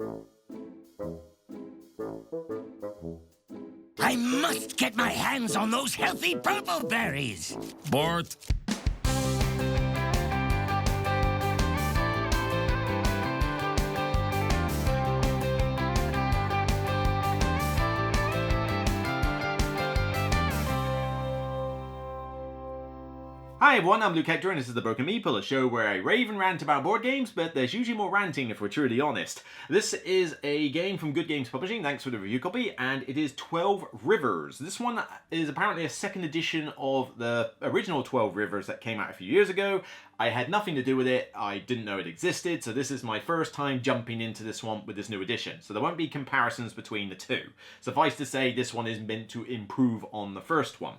I must get my hands on those healthy purple berries. Bart. Hi everyone, I'm Luke Hector and this is The Broken Meeple, a show where I rave and rant about board games, but there's usually more ranting if we're truly honest. This is a game from Good Games Publishing, thanks for the review copy, and it is 12 Rivers. This one is apparently a second edition of the original 12 Rivers that came out a few years ago. I had nothing to do with it, I didn't know it existed, so this is my first time jumping into this one with this new edition. So there won't be comparisons between the two. Suffice to say, this one is meant to improve on the first one.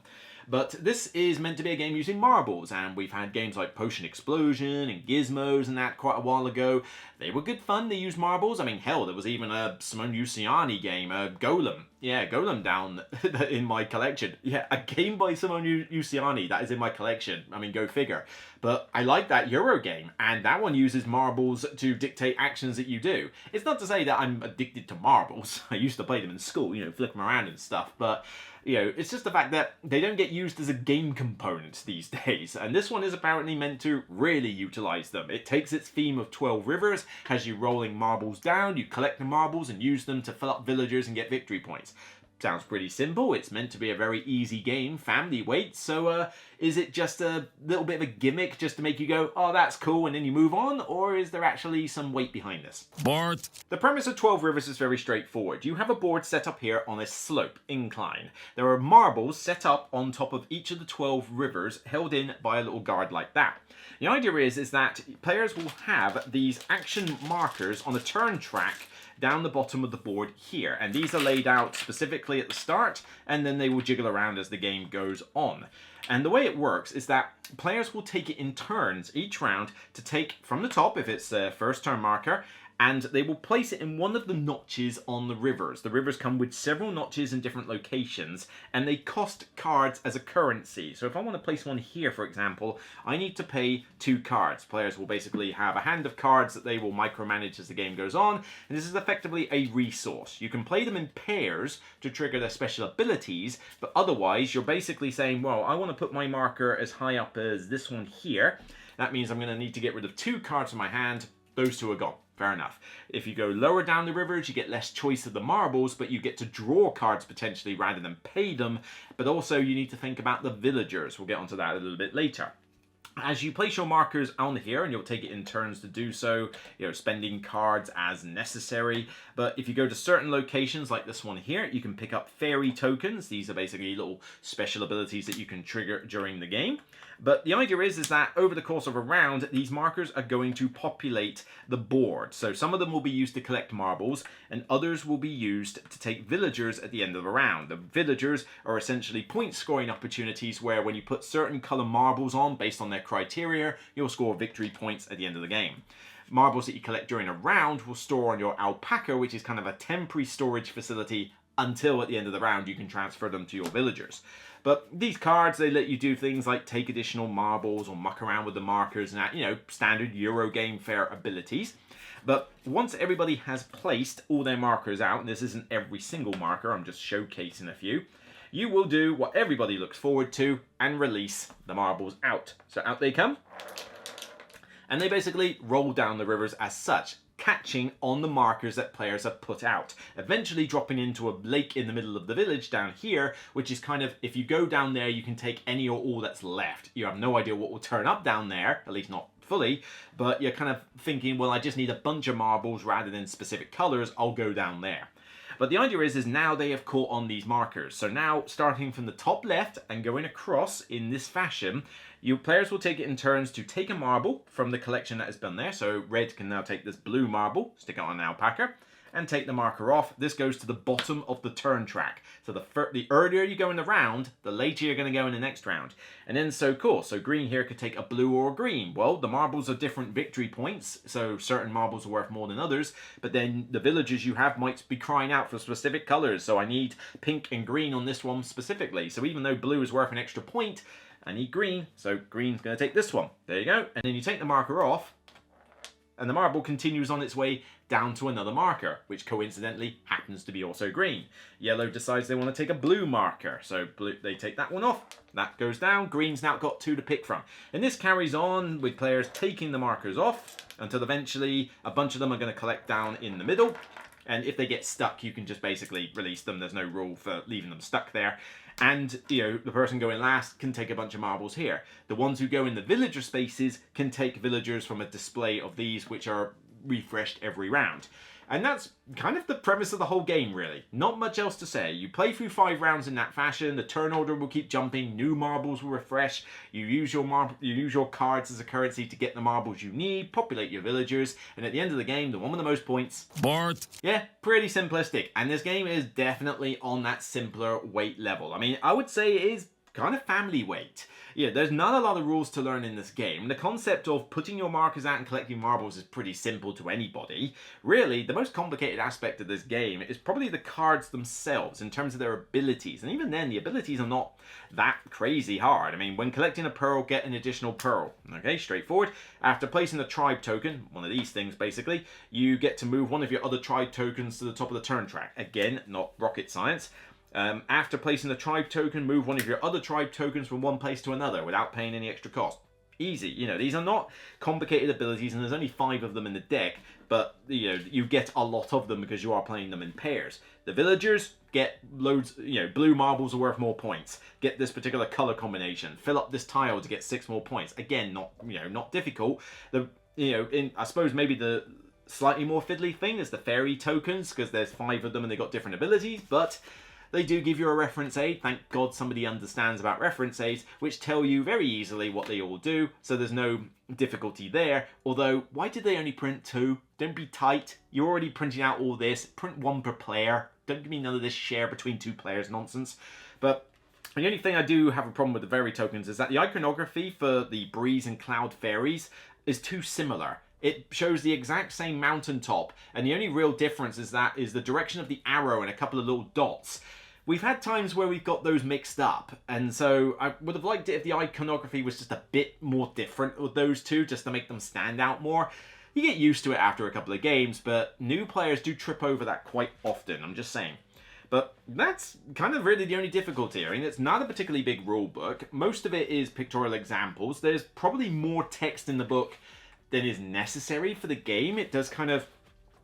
But this is meant to be a game using marbles, and we've had games like Potion Explosion and Gizmos and that quite a while ago. They were good fun, they used marbles. I mean, hell, there was even a Simone Luciani game, a Golem. Yeah, Golem down in my collection. Yeah, a game by Simone Luciani, that is in my collection. I mean, go figure. But I like that Euro game, and that one uses marbles to dictate actions that you do. It's not to say that I'm addicted to marbles. I used to play them in school, you know, flick them around and stuff, but you know, it's just the fact that they don't get used as a game component these days, and this one is apparently meant to really utilize them. It takes its theme of 12 rivers, has you rolling marbles down, you collect the marbles and use them to fill up villagers and get victory points. Sounds pretty simple. It's meant to be a very easy game, family weight, so is it just a little bit of a gimmick just to make you go, oh, that's cool, and then you move on, or is there actually some weight behind this? Bart. The premise of 12 Rivers is very straightforward. You have a board set up here on a slope, incline. There are marbles set up on top of each of the 12 rivers, held in by a little guard like that. The idea is that players will have these action markers on a turn track down the bottom of the board here, and these are laid out specifically at the start, and then they will jiggle around as the game goes on. And the way it works is that players will take it in turns each round to take from the top, if it's a first turn marker, and they will place it in one of the notches on the rivers. The rivers come with several notches in different locations, and they cost cards as a currency. So if I want to place one here, for example, I need to pay 2 cards. Players will basically have a hand of cards that they will micromanage as the game goes on, and this is effectively a resource. You can play them in pairs to trigger their special abilities, but otherwise you're basically saying, well, I want to put my marker as high up as this one here. That means I'm going to need to get rid of 2 cards from my hand. Those 2 are gone. Fair enough. If you go lower down the rivers, you get less choice of the marbles, but you get to draw cards potentially rather than pay them. But also you need to think about the villagers. We'll get onto that a little bit later. As you place your markers on here, and you'll take it in turns to do so, you know, spending cards as necessary. But if you go to certain locations like this one here, you can pick up fairy tokens. These are basically little special abilities that you can trigger during the game. But the idea is that over the course of a round, these markers are going to populate the board. So some of them will be used to collect marbles, and others will be used to take villagers at the end of the round. The villagers are essentially point scoring opportunities where when you put certain color marbles on based on their criteria, you'll score victory points at the end of the game. Marbles that you collect during a round will store on your alpaca, which is kind of a temporary storage facility until at the end of the round you can transfer them to your villagers. But these cards, they let you do things like take additional marbles or muck around with the markers and that, you know, standard Euro game fair abilities. But once everybody has placed all their markers out, and this isn't every single marker, I'm just showcasing a few, you will do what everybody looks forward to and release the marbles out. So out they come. And they basically roll down the rivers as such, catching on the markers that players have put out, eventually dropping into a lake in the middle of the village down here, which is kind of, if you go down there, you can take any or all that's left. You have no idea what will turn up down there, at least not fully, but you're kind of thinking, well, I just need a bunch of marbles rather than specific colors, I'll go down there. But the idea is now they have caught on these markers. So now, starting from the top left and going across in this fashion, you players will take it in turns to take a marble from the collection that has been there. So red can now take this blue marble, stick it on an alpaca, and take the marker off. This goes to the bottom of the turn track. So the earlier you go in the round, the later you're going to go in the next round. And then so green here could take a blue or a green. Well, the marbles are different victory points, so certain marbles are worth more than others, but then the villagers you have might be crying out for specific colors. So I need pink and green on this one specifically. So even though blue is worth an extra point, I need green, so green's going to take this one. There you go. And then you take the marker off, and the marble continues on its way down to another marker, which coincidentally happens to be also green. Yellow decides they want to take a blue marker, so blue, they take that one off, that goes down, green's now got 2 to pick from. And this carries on with players taking the markers off until eventually a bunch of them are going to collect down in the middle. And if they get stuck, you can just basically release them. There's no rule for leaving them stuck there. And, you know, the person going last can take a bunch of marbles here. The ones who go in the villager spaces can take villagers from a display of these, which are refreshed every round. And that's kind of the premise of the whole game, really. Not much else to say. You play through 5 rounds in that fashion. The turn order will keep jumping. New marbles will refresh. You use your cards as a currency to get the marbles you need. Populate your villagers. And at the end of the game, the one with the most points. Bart. Yeah, pretty simplistic. And this game is definitely on that simpler weight level. I mean, I would say it is kind of family weight. Yeah, there's not a lot of rules to learn in this game. The concept of putting your markers out and collecting marbles is pretty simple to anybody. Really, the most complicated aspect of this game is probably the cards themselves in terms of their abilities. And even then, the abilities are not that crazy hard. I mean, when collecting a pearl, get an additional pearl. Okay, straightforward. After placing a tribe token, one of these things basically, you get to move one of your other tribe tokens to the top of the turn track. Again, not rocket science. After placing a tribe token, move one of your other tribe tokens from one place to another without paying any extra cost. Easy, you know, these are not complicated abilities and there's only 5 of them in the deck, but, you know, you get a lot of them because you are playing them in pairs. The villagers get loads, you know, blue marbles are worth more points. Get this particular color combination. Fill up this tile to get 6 more points. Again, not, you know, not difficult. I suppose maybe the slightly more fiddly thing is the fairy tokens, because there's 5 of them and they got different abilities, but they do give you a reference aid. Thank God somebody understands about reference aids, which tell you very easily what they all do, so there's no difficulty there. Although, why did they only print 2? Don't be tight. You're already printing out all this. Print 1 per player. Don't give me none of this share between 2 players nonsense. But the only thing I do have a problem with the fairy tokens is that the iconography for the breeze and cloud fairies is too similar. It shows the exact same mountaintop, and the only real difference is the direction of the arrow and a couple of little dots. We've had times where we've got those mixed up, and so I would have liked it if the iconography was just a bit more different with those two, just to make them stand out more. You get used to it after a couple of games, but new players do trip over that quite often, I'm just saying. But that's kind of really the only difficulty. I mean, it's not a particularly big rule book. Most of it is pictorial examples. There's probably more text in the book than is necessary for the game. It does kind of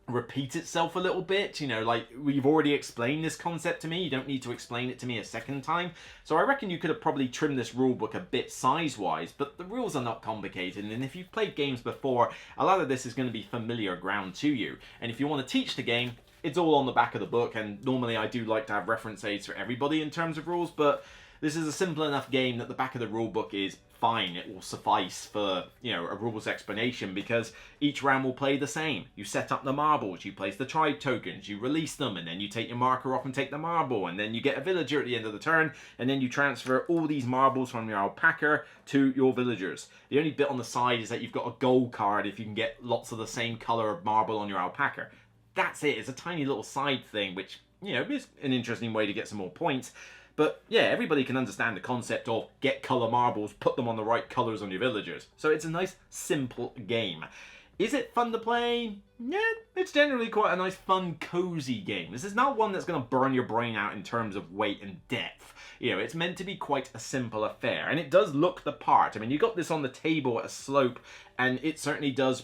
repeat itself a little bit, you know, like we've already explained this concept to me, you don't need to explain it to me a second time. So I reckon you could have probably trimmed this rulebook a bit size-wise, but the rules are not complicated, and if you've played games before, a lot of this is going to be familiar ground to you. And if you want to teach the game, it's all on the back of the book, and normally I do like to have reference aids for everybody in terms of rules, but this is a simple enough game that the back of the rulebook is fine. It will suffice for, you know, a rules explanation, because each round will play the same. You set up the marbles, you place the tribe tokens, you release them, and then you take your marker off and take the marble, and then you get a villager at the end of the turn, and then you transfer all these marbles from your alpaca to your villagers. The only bit on the side is that you've got a gold card if you can get lots of the same color of marble on your alpaca. That's it. It's a tiny little side thing, which, you know, is an interesting way to get some more points. But yeah, everybody can understand the concept of get color marbles, put them on the right colors on your villagers. So it's a nice, simple game. Is it fun to play? Yeah, it's generally quite a nice, fun, cozy game. This is not one that's going to burn your brain out in terms of weight and depth. You know, it's meant to be quite a simple affair. And it does look the part. I mean, you got this on the table at a slope, and it certainly does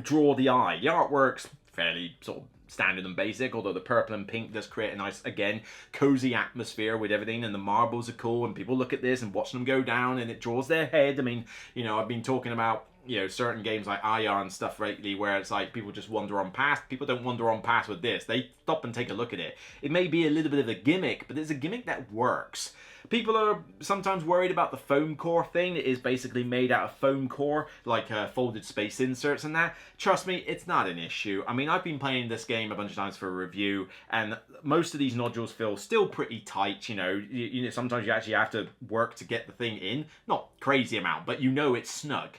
draw the eye. The artwork's fairly sort of standard and basic, although the purple and pink does create a nice, again, cozy atmosphere with everything, and the marbles are cool, and people look at this and watch them go down, and it draws their head. I mean, you know, I've been talking about, you know, certain games like IR and stuff lately where it's like people just wander on past. People don't wander on past with this. They stop and take a look at it. It may be a little bit of a gimmick, but it's a gimmick that works. People are sometimes worried about the foam core thing. It is basically made out of foam core, like folded space inserts and that. Trust me, it's not an issue. I mean, I've been playing this game a bunch of times for a review, and most of these nodules feel still pretty tight. You know, sometimes you actually have to work to get the thing in. Not crazy amount, but you know it's snug.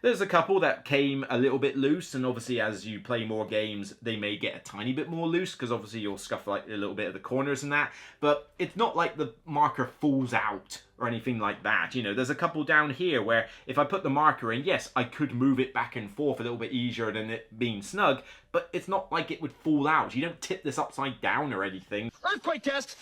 There's a couple that came a little bit loose, and obviously as you play more games, they may get a tiny bit more loose, because obviously you'll scuff like a little bit of the corners and that, but it's not like the marker falls out or anything like that. You know, there's a couple down here where if I put the marker in, yes, I could move it back and forth a little bit easier than it being snug, but it's not like it would fall out. You don't tip this upside down or anything. Earthquake test!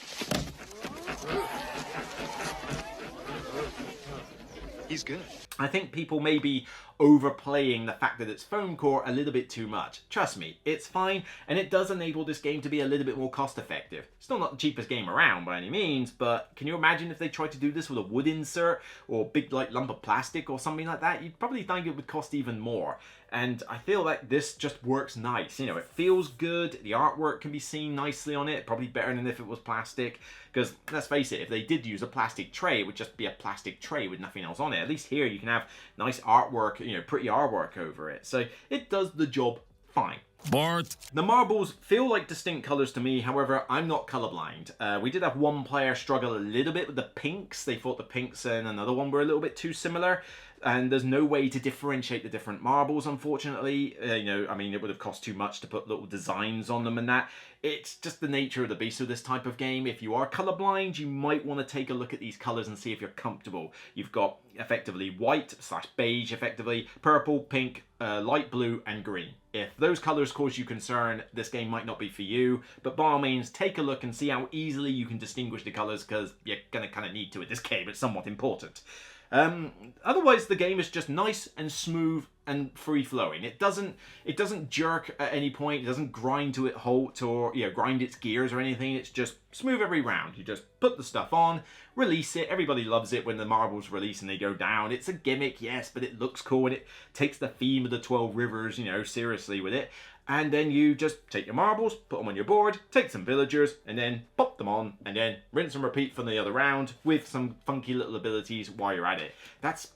He's good. I think people may be overplaying the fact that it's foam core a little bit too much. Trust me, it's fine, and it does enable this game to be a little bit more cost effective. Still not the cheapest game around by any means, but can you imagine if they tried to do this with a wood insert or a big like lump of plastic or something like that? You'd probably think it would cost even more. And I feel like this just works nice. You know, it feels good, the artwork can be seen nicely on it, probably better than if it was plastic. Because, let's face it, if they did use a plastic tray, it would just be a plastic tray with nothing else on it. At least here you can have nice artwork, you know, pretty artwork over it. So it does the job fine. Bart. The marbles feel like distinct colours to me, however, I'm not colourblind. We did have one player struggle a little bit with the pinks. They thought the pinks and another one were a little bit too similar. And there's no way to differentiate the different marbles, unfortunately. You know, I mean, it would have cost too much to put little designs on them and that. It's just the nature of the beast of this type of game. If you are colorblind, you might want to take a look at these colors and see if you're comfortable. You've got effectively white / beige, effectively, purple, pink, light blue, and green. If those colors cause you concern, this game might not be for you, but by all means, take a look and see how easily you can distinguish the colors, because you're gonna kind of need to with this game. It's somewhat important. Otherwise, the game is just nice and smooth and free-flowing. It doesn't jerk at any point. It doesn't grind to a halt or, you know, grind its gears or anything. It's just smooth every round. You just put the stuff on, release it. Everybody loves it when the marbles release and they go down. It's a gimmick, yes, but it looks cool and it takes the theme of the 12 rivers, you know, seriously with it. And then you just take your marbles, put them on your board, take some villagers, and then pop them on, and then rinse and repeat from the other round with some funky little abilities while you're at it. That's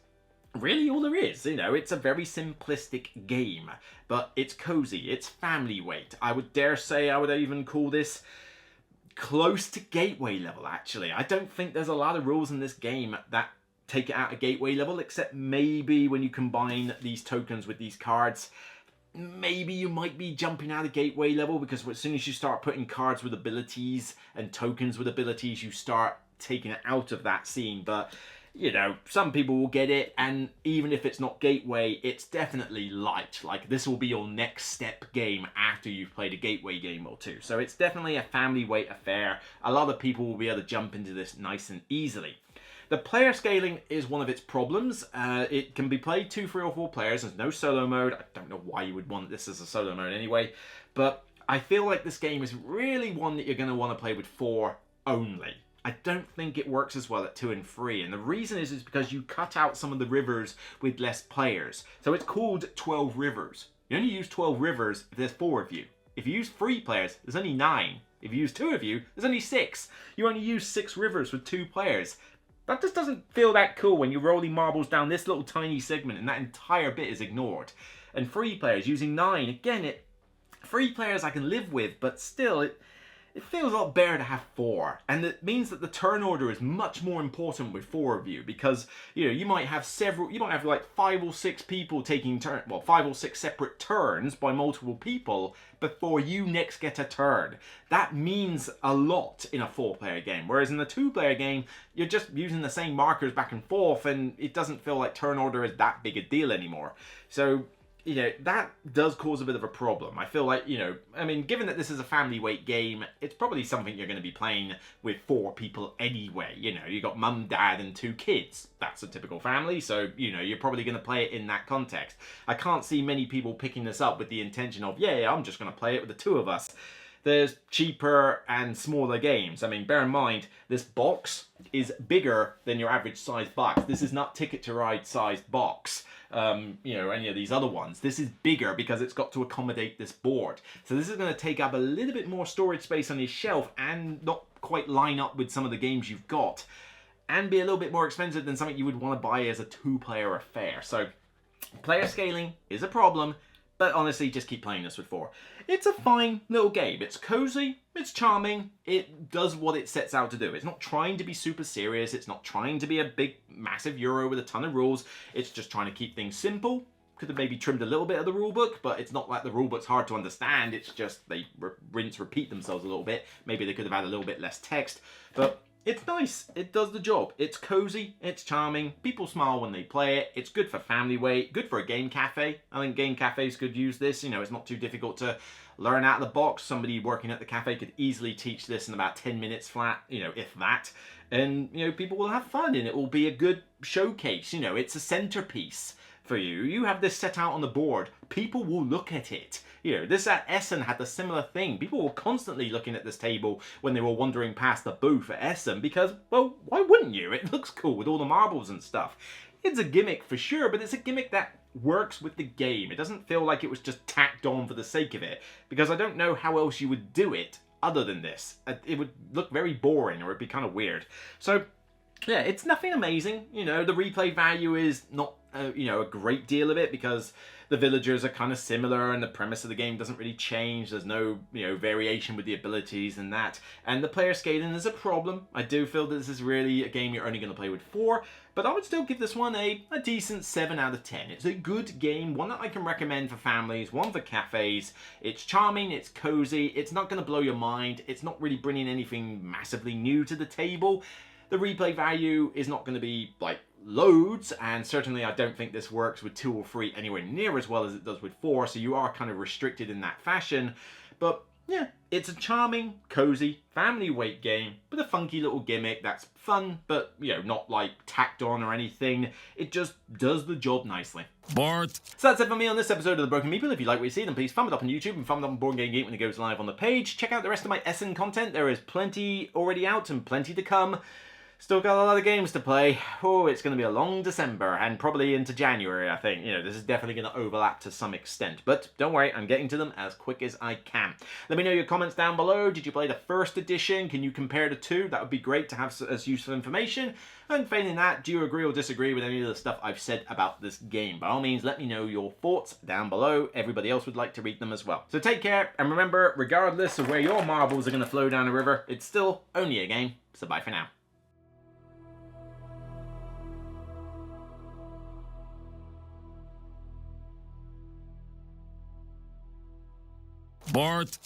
really all there is. You know, it's a very simplistic game, but it's cozy, it's family weight. I would dare say I would even call this close to gateway level, actually. I don't think there's a lot of rules in this game that take it out of gateway level, except maybe when you combine these tokens with these cards. Maybe you might be jumping out of gateway level, because as soon as you start putting cards with abilities and tokens with abilities, you start taking it out of that scene. But, you know, some people will get it, and even if it's not gateway, it's definitely light. Like, this will be your next step game after you've played a gateway game or two. So it's definitely a family weight affair. A lot of people will be able to jump into this nice and easily. The player scaling is one of its problems. It can be played 2, 3, or 4 players. There's no solo mode. I don't know why you would want this as a solo mode anyway. But I feel like this game is really one that you're going to want to play with 4 only. I don't think it works as well at 2 and 3. And the reason is because you cut out some of the rivers with less players. So it's called 12 rivers. You only use 12 rivers if there's 4 of you. If you use 3 players, there's only 9. If you use 2 of you, there's only 6. You only use 6 rivers with 2 players. That just doesn't feel that cool when you're rolling marbles down this little tiny segment and that entire bit is ignored. And 3 players using 9, again, 3 players I can live with, but still, it feels a lot better to have 4. And it means that the turn order is much more important with 4 of you, because, you know, you might have like 5 or 6 people taking 5 or 6 separate turns by multiple people before you next get a turn. That means a lot in a 4-player game, whereas in the 2-player game, you're just using the same markers back and forth, and it doesn't feel like turn order is that big a deal anymore. So, you know, that does cause a bit of a problem. I feel like, you know, I mean, given that this is a family weight game, it's probably something you're going to be playing with 4 people anyway. You know, you got mum, dad, and 2 kids. That's a typical family, so, you know, you're probably going to play it in that context. I can't see many people picking this up with the intention of, yeah, I'm just going to play it with the 2 of us. There's cheaper and smaller games. I mean, bear in mind, this box is bigger than your average size box. This is not Ticket to Ride sized box. You know, any of these other ones. This is bigger because it's got to accommodate this board. So this is going to take up a little bit more storage space on your shelf and not quite line up with some of the games you've got, and be a little bit more expensive than something you would want to buy as a 2-player affair. So player scaling is a problem, but honestly, just keep playing this with 4. It's a fine little game. It's cozy, it's charming, it does what it sets out to do. It's not trying to be super serious, it's not trying to be a big, massive Euro with a ton of rules. It's just trying to keep things simple could have maybe trimmed a little bit of the rulebook, but it's not like the rulebook's hard to understand. It's just they rinse, repeat themselves a little bit. Maybe they could have had a little bit less text, but it's nice. It does the job. It's cozy. It's charming. People smile when they play it. It's good for family weight. Good for a game cafe. I think game cafes could use this. You know, it's not too difficult to learn out of the box. Somebody working at the cafe could easily teach this in about 10 minutes flat, you know, if that. And, you know, people will have fun and it will be a good showcase. You know, it's a centerpiece for you. You have this set out on the board. People will look at it. You know, this at Essen had the similar thing. People were constantly looking at this table when they were wandering past the booth at Essen because, well, why wouldn't you? It looks cool with all the marbles and stuff. It's a gimmick for sure, but it's a gimmick that works with the game. It doesn't feel like it was just tacked on for the sake of it, because I don't know how else you would do it other than this. It would look very boring, or it'd be kind of weird. So, yeah, it's nothing amazing. You know, the replay value is not, you know, a great deal of it because the villagers are kind of similar and the premise of the game doesn't really change. There's no, you know, variation with the abilities and that. And the player scaling is a problem. I do feel that this is really a game you're only going to play with 4, but I would still give this one a decent 7 out of 10. It's a good game, one that I can recommend for families, one for cafes. It's charming, it's cozy, it's not going to blow your mind, it's not really bringing anything massively new to the table. The replay value is not going to be like loads, and certainly I don't think this works with 2 or 3 anywhere near as well as it does with 4, so you are kind of restricted in that fashion. But yeah, it's a charming, cozy, family weight game with a funky little gimmick that's fun, but, you know, not like tacked on or anything. It just does the job nicely. Bart. So that's it for me on this episode of The Broken Meeple. If you like what you see, then please thumb it up on YouTube and thumb it up on Board Game Geek when it goes live on the page. Check out the rest of my Essen content. There is plenty already out and plenty to come. Still got a lot of games to play. Oh, it's going to be a long December and probably into January, I think. You know, this is definitely going to overlap to some extent. But don't worry, I'm getting to them as quick as I can. Let me know your comments down below. Did you play the first edition? Can you compare the two? That would be great to have as useful information. And failing that, do you agree or disagree with any of the stuff I've said about this game? By all means, let me know your thoughts down below. Everybody else would like to read them as well. So take care, and remember, regardless of where your marbles are going to flow down a river, it's still only a game. So bye for now. Bart.